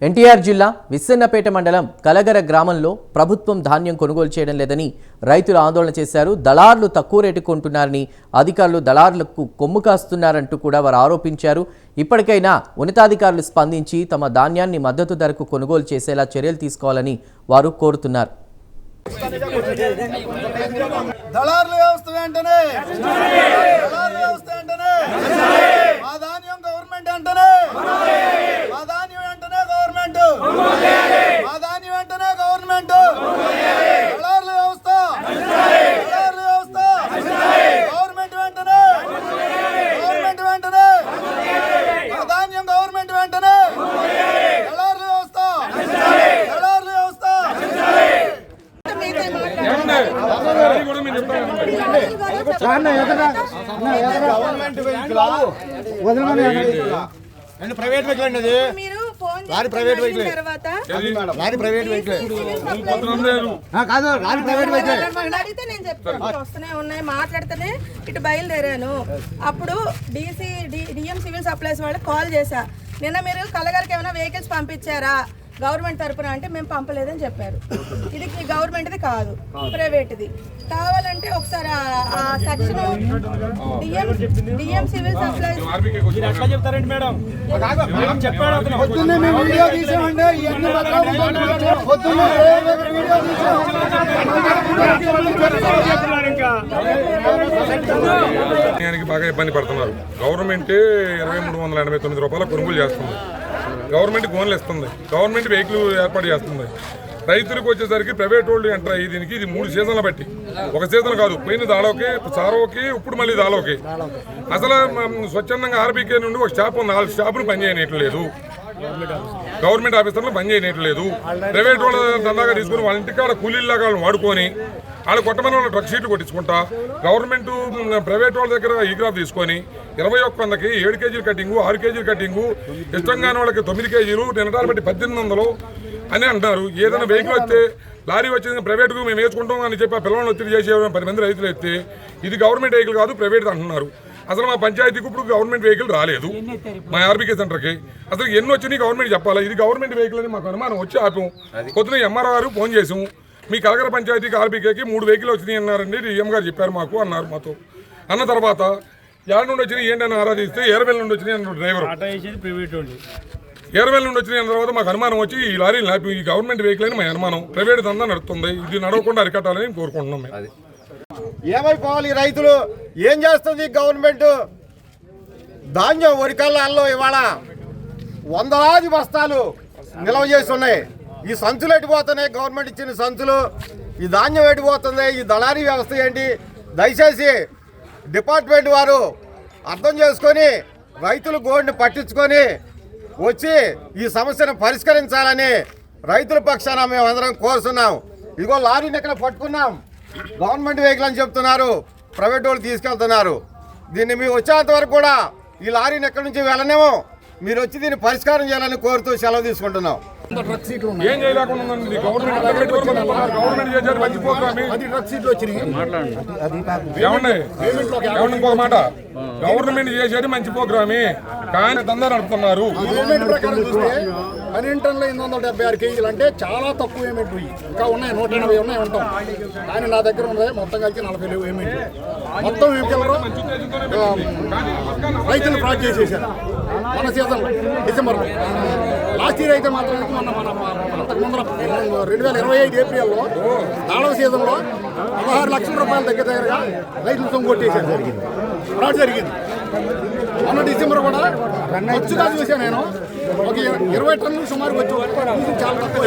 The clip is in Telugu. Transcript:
ఎన్టీఆర్ జిల్లా విస్సన్నపేట మండలం కలగర గ్రామంలో ప్రభుత్వం ధాన్యం కొనుగోలు చేయడం లేదని రైతులు ఆందోళన చేశారు. దళారులు తక్కువ రేటుకు కొంటున్నారని, అధికారులు దళారులకు కొమ్ము కాస్తున్నారంటూ కూడా వారు ఆరోపించారు. ఇప్పటికైనా ఉన్నతాధికారులు స్పందించి తమ ధాన్యాన్ని మద్దతు ధరకు కొనుగోలు చేసేలా చర్యలు తీసుకోవాలని వారు కోరుతున్నారు. ప్రైవేట్ వెహికల్ అండి, lorry private vehicle lorry private vehicle కాదు, లారీ ప్రైవేట్ వెహికల్ అడిగితే నేను చెప్తాను. వస్తూనే ఉన్నాయి, మాట్లాడితేనే ఇటు బయలుదేరాను. అప్పుడు డిఎం సివిల్ సప్లైస్ వాళ్ళకి కాల్ చేశా. నిన్న మీరు కలగరికి ఏమైనా వెహికల్స్ పంపించారా గవర్నమెంట్ తరపున అంటే మేము పంపలేదని చెప్పారు. ఇది గవర్నమెంట్ది కాదు, ప్రైవేట్ది. కావాలంటే ఒకసారి ఆ సెక్షన్ డిఎం సివిల్ సప్లైస్ చెప్తారండి మేడం. బాగా ఇబ్బంది పడుతున్నారు. గవర్నమెంట్ 2389 రూపాయల కొనుగోలు చేస్తుంది. గవర్నమెంట్ గోన్లు ఇస్తుంది, గవర్నమెంట్ వెహికల్ ఏర్పాటు చేస్తుంది. రైతులకు వచ్చేసరికి ప్రైవేట్ వాళ్ళు ఎంటర్ అయ్యి దీనికి ఇది 3 సీజన్లు బట్టి, ఒక సీజన్ కాదు, పోయిన దాలోకి సారోకి ఇప్పుడు మళ్ళీ దాలోకి. అసలు స్వచ్ఛందంగా ఆర్బీకే నుండి ఒక స్టాఫ్ 4 స్టాఫ్లు పనిచేయనట్లేదు, గవర్నమెంట్ ఆఫీసర్లు పనిచేయనట్లేదు. ప్రైవేట్ వాళ్ళ దందాగా తీసుకుని వాళ్ళ ఇంటికాడ కూలీలాగా వాడుకొని వాళ్ళు కొట్టమని వాళ్ళ ట్రక్ షీట్లు కొట్టించుకుంటా గవర్నమెంట్ ప్రైవేట్ వాళ్ళ దగ్గర ఈగ్రాఫ్ తీసుకొని 2100కి 7 కేజీలు కటింగు, 6 కేజీలు కటింగు, ఇష్టంగానే వాళ్ళకి 9 కేజీలు, నిన్నటాలు బట్టి 1800 అని అంటున్నారు. ఏదైనా వెహికల్ వస్తే లారీ వచ్చింది ప్రైవేట్కు మేము వేసుకుంటాం అని చెప్పి ఆ పిల్లలను ఒత్తిడి చేసే 10 మంది రైతులు ఎత్తే ఇది గవర్నమెంట్ వెహికల్ కాదు, ప్రైవేట్ అంటున్నారు. అసలు మా పంచాయతీకి ఇప్పుడు గవర్నమెంట్ వెహికల్ రాలేదు. మా ఆర్బీకే సెంటర్కి అసలు ఎన్ని వచ్చినాయి గవర్నమెంట్ చెప్పాలా. ఇది గవర్నమెంట్ వెహికల్ అని మాకు అనుమానం వచ్చి ఆపాము. పొద్దున ఎంఆర్ఓ గారు ఫోన్ చేసాము, మీ కలగర పంచాయతీకి ఆర్బీకేకి 3 వెహికల్ వచ్చినాయి అన్నారండి, డిఎం గారు చెప్పారు మాకు అన్నారు. మాతో అన్న తర్వాత ఏడు నుండి వచ్చినాయి ఏంటని ఆరాధిస్తే ఏరవేల నుండి వచ్చినాయి అన్నారు డ్రైవర్. ఏరవేల నుండి వచ్చినాయి అన్న తర్వాత మాకు అనుమానం వచ్చి ఈ లారీని లాపి ఈ గవర్నమెంట్ వెహికల్ అని మా అనుమానం, ప్రైవేట్ దందా నడుస్తుంది, ఇది నడవకుండా అరికట్టాలని కోరుకుంటున్నాం. మేము ఏమైపోవాలి, రైతులు ఏం చేస్తుంది గవర్నమెంట్? ధాన్యం వరికల్లాల్లో ఇవాళ 100 బస్తాలు నిల్వ చేసి ఉన్నాయి. ఈ సంచులు ఎట్టిపోతున్నాయి, గవర్నమెంట్ ఇచ్చిన సంచులు, ఈ ధాన్యం ఎట్టిపోతుంది, ఈ దళారీ వ్యవస్థ ఏంటి? దయచేసి డిపార్ట్మెంట్ వారు అర్థం చేసుకొని రైతులు గోడిని పట్టించుకొని వచ్చి ఈ సమస్యను పరిష్కరించాలని రైతుల పక్షాన మేము అందరం కోరుతున్నాం. ఇదిగో లారీని ఎక్కడ పట్టుకున్నాం, గవర్నమెంట్ వెహికల్ అని చెప్తున్నారు, ప్రైవేట్ వాళ్ళు తీసుకెళ్తున్నారు. దీన్ని మీరు వచ్చేంత వరకు కూడా ఈ లారీని ఎక్కడి నుంచి వెళ్ళనేమో, మీరు వచ్చి దీన్ని పరిష్కారం చేయాలని కోరుతూ సెలవు తీసుకుంటున్నాం. ఏం చేయలేకుండా గవర్నమెంట్ చేశారు మంచి ప్రోగ్రామ్. ఇంకొక మాట, గవర్నమెంట్ చేసేది మంచి ప్రోగ్రామే కానీ దందా నడుపుతున్నారు. గవర్నమెంట్ ప్రకారం చూస్తే 12 టన్నుల 876 కేజీలు అంటే చాలా తక్కువ పేమెంట్. ఇంకా ఉన్నాయి 180 ఉన్నాయి ఉంటాం, కానీ నా దగ్గర ఉన్నాయి మొత్తం కలిసి 40 పేమెంట్. మొత్తం ఏం కలరు రైతులు ఫ్రాడ్ చేసేసారు మన సీజన్ డిసెంబర్లో. లాస్ట్ ఇయర్ అయితే మాత్రం అంతకు ముందర 2025 ఏప్రిల్లో 4వ సీజన్లో 16 లక్షల రూపాయల దగ్గరగా రైతులు సొంగొట్టేసారు. జరిగింది ఫ్రాడ్ జరిగింది. మొన్న డిసెంబర్ కూడా ఖర్చుగా చూసాను నేను, ఒక 20 టన్నులు సుమారు వచ్చి చాలా తక్కువ.